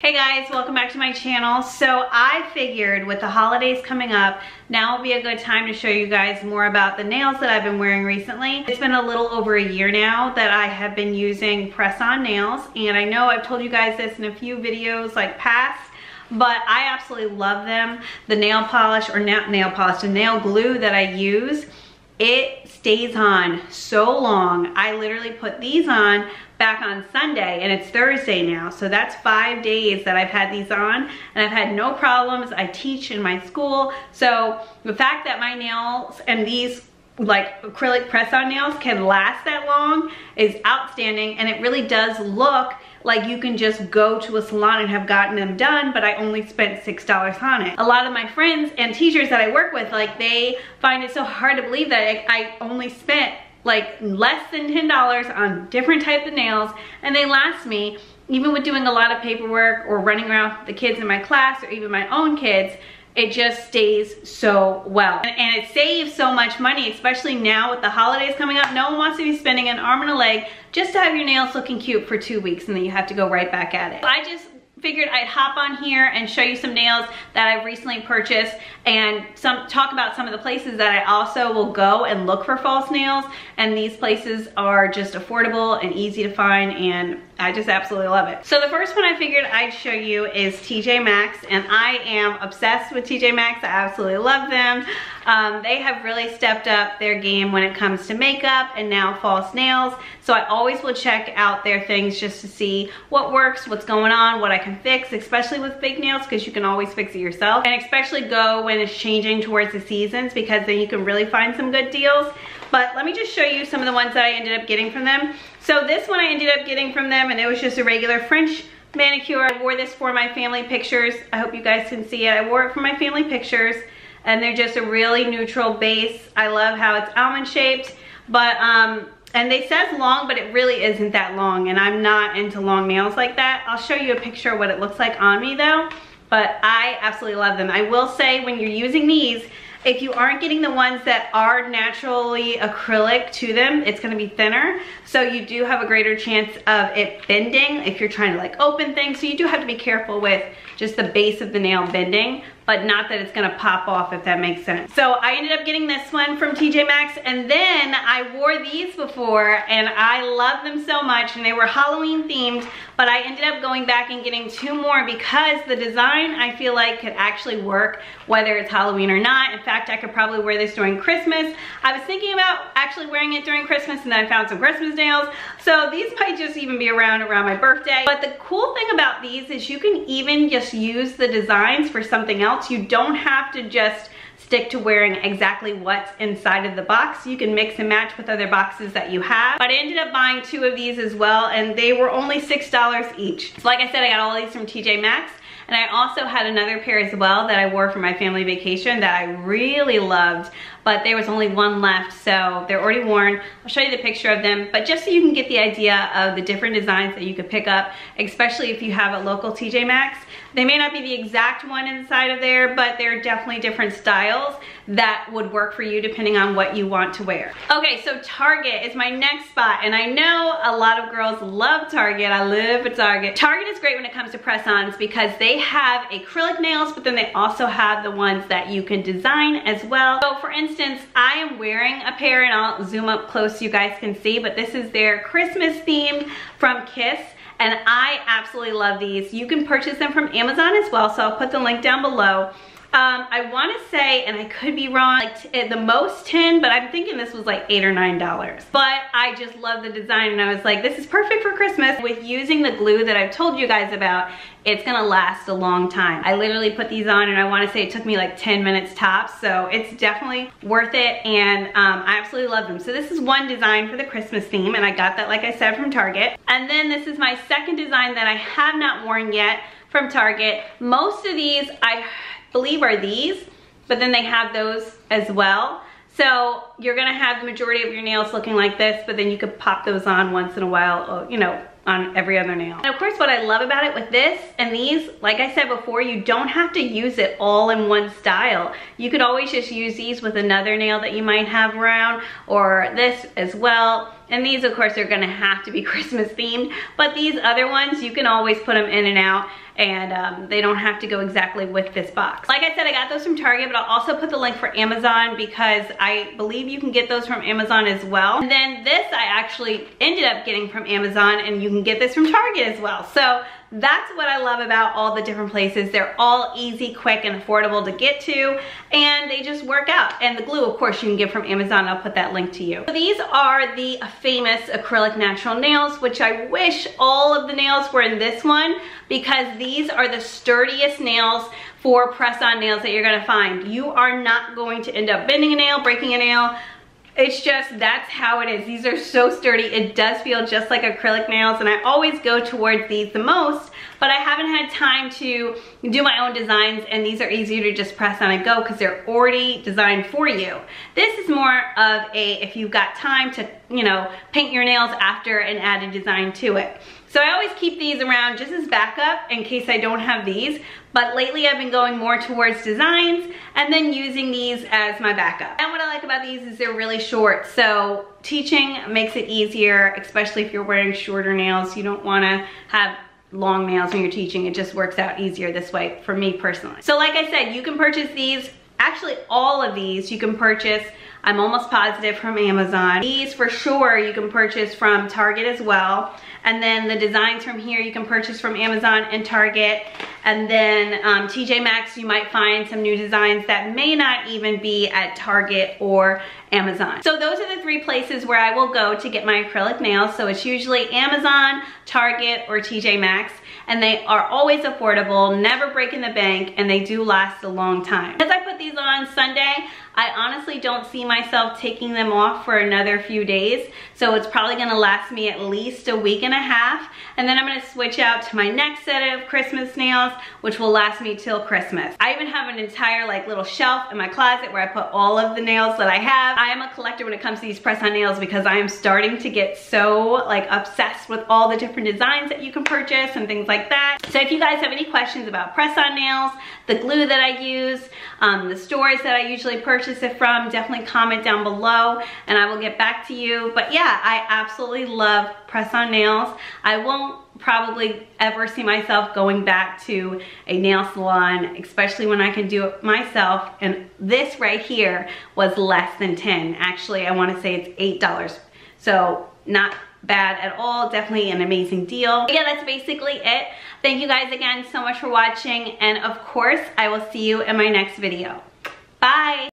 Hey guys, welcome back to my channel. So I figured with the holidays coming up, now would be a good time to show you guys more about the nails that I've been wearing recently. It's been a little over a year now that I have been using press-on nails, and I know I've told you guys this in a few videos like past, but I absolutely love them. The nail polish, or not nail polish, the nail glue that I use, it stays on so long. I literally put these on back on Sunday and it's Thursday now, so that's 5 days that I've had these on and I've had no problems. I teach in my school, so the fact that my nails and these like acrylic press-on nails can last that long is outstanding, and it really does look like you can just go to a salon and have gotten them done, but I only spent $6 on it. A lot of my friends and teachers that I work with, like, they find it so hard to believe that I only spent like less than $10 on different types of nails, and they last me even with doing a lot of paperwork or running around with the kids in my class or even my own kids. It just stays so well, and it saves so much money, especially now with the holidays coming up. No one wants to be spending an arm and a leg just to have your nails looking cute for 2 weeks and then you have to go right back at it. I just figured I'd hop on here and show you some nails that I've recently purchased and talk about some of the places that I also will go and look for false nails, and these places are just affordable and easy to find, and I just absolutely love it. So the first one I figured I'd show you is TJ Maxx, and I am obsessed with TJ Maxx. I absolutely love them. They have really stepped up their game when it comes to makeup and now false nails. So I always will check out their things just to see what works, what's going on, what I can fix, especially with fake nails, because you can always fix it yourself. And especially go when it's changing towards the seasons, because then you can really find some good deals. But let me just show you some of the ones that I ended up getting from them. So this one I ended up getting from them, and it was just a regular French manicure. I wore this for my family pictures. I hope you guys can see it. I wore it for my family pictures, and they're just a really neutral base. I love how it's almond shaped, but and they says long, but it really isn't that long, and I'm not into long nails like that. I'll show you a picture of what it looks like on me though, but I absolutely love them. I will say, when you're using these, if you aren't getting the ones that are naturally acrylic to them, it's gonna be thinner. So you do have a greater chance of it bending if you're trying to like open things. So you do have to be careful with just the base of the nail bending, but not that it's gonna pop off, if that makes sense. So I ended up getting this one from TJ Maxx, and then I wore these before and I love them so much, and they were Halloween themed, but I ended up going back and getting 2 more because the design I feel like could actually work whether it's Halloween or not. In fact, I could probably wear this during Christmas. I was thinking about actually wearing it during Christmas, and then I found some Christmas nails. So these might just even be around my birthday. But the cool thing about these is you can even just use the designs for something else. You don't have to just stick to wearing exactly what's inside of the box. You can mix and match with other boxes that you have. But I ended up buying 2 of these as well, and they were only $6 each. So like I said, I got all these from TJ Maxx. And I also had another pair as well that I wore for my family vacation that I really loved, but there was only 1 left, so they're already worn. I'll show you the picture of them, but just so you can get the idea of the different designs that you could pick up, especially if you have a local TJ Maxx. They may not be the exact one inside of there, but they're definitely different styles that would work for you depending on what you want to wear. Okay, so Target is my next spot, and I know a lot of girls love Target. I live at Target. Target is great when it comes to press-ons because they have acrylic nails, but then they also have the ones that you can design as well. So for instance, I am wearing a pair, and I'll zoom up close so you guys can see, but this is their Christmas themed from Kiss. And I absolutely love these. You can purchase them from Amazon as well, so I'll put the link down below. I want to say, and I could be wrong, like the most 10, but I'm thinking this was like $8 or $9. But I just love the design, and I was like, this is perfect for Christmas. With using the glue that I've told you guys about, it's gonna last a long time. I literally put these on, and I want to say it took me like 10 minutes tops, so it's definitely worth it, and I absolutely love them. So this is one design for the Christmas theme, and I got that, like I said, from Target. And then this is my second design that I have not worn yet from Target. Most of these I believe are these, but then they have those as well. So you're gonna have the majority of your nails looking like this, but then you could pop those on once in a while, you know, on every other nail. And of course, what I love about it with this and these, like I said before, you don't have to use it all in one style. You could always just use these with another nail that you might have around, or this as well. and these of course are gonna have to be Christmas themed, but these other ones, you can always put them in and out, and they don't have to go exactly with this box. Like I said, I got those from Target, but I'll also put the link for Amazon because I believe you can get those from Amazon as well. And then this I actually ended up getting from Amazon, and you can get this from Target as well. So that's what I love about all the different places. They're all easy, quick, and affordable to get to, and they just work out. And the glue, of course, you can get from Amazon. I'll put that link to you. So these are the famous acrylic natural nails, which I wish all of the nails were in this one, because these are the sturdiest nails for press-on nails that you're gonna find. You are not going to end up bending a nail, breaking a nail. It's just, that's how it is. These are so sturdy. It does feel just like acrylic nails, and I always go towards these the most, but I haven't had time to do my own designs, and these are easier to just press on and go because they're already designed for you. This is more of a, if you've got time to, you know, paint your nails after and add a design to it. So I always keep these around just as backup in case I don't have these, but lately I've been going more towards designs and then using these as my backup. And what I like about these is they're really short, so teaching makes it easier, especially if you're wearing shorter nails. You don't wanna have long nails when you're teaching. It just works out easier this way for me personally. So like I said, you can purchase these, actually all of these you can purchase, I'm almost positive, from Amazon. These for sure you can purchase from Target as well. And then the designs from here you can purchase from Amazon and Target. And then TJ Maxx, you might find some new designs that may not even be at Target or Amazon. So those are the three places where I will go to get my acrylic nails. So it's usually Amazon, Target, or TJ Maxx. And they are always affordable, never breaking the bank, and they do last a long time. As I put these on Sunday, I honestly don't see myself taking them off for another few days. So it's probably gonna last me at least a week and a half. And then I'm gonna switch out to my next set of Christmas nails, which will last me till Christmas. I even have an entire like little shelf in my closet where I put all of the nails that I have. I am a collector when it comes to these press-on nails because I am starting to get so like obsessed with all the different designs that you can purchase and things like that. So if you guys have any questions about press-on nails, the glue that I use, the stores that I usually purchase it from, definitely comment down below and I will get back to you. But yeah, I absolutely love press-on nails. I won't probably ever see myself going back to a nail salon, especially when I can do it myself. And this right here was less than 10. Actually, I want to say it's $8. So not bad at all. Definitely an amazing deal. Yeah, that's basically it. Thank you guys again so much for watching, and of course I will see you in my next video. Bye.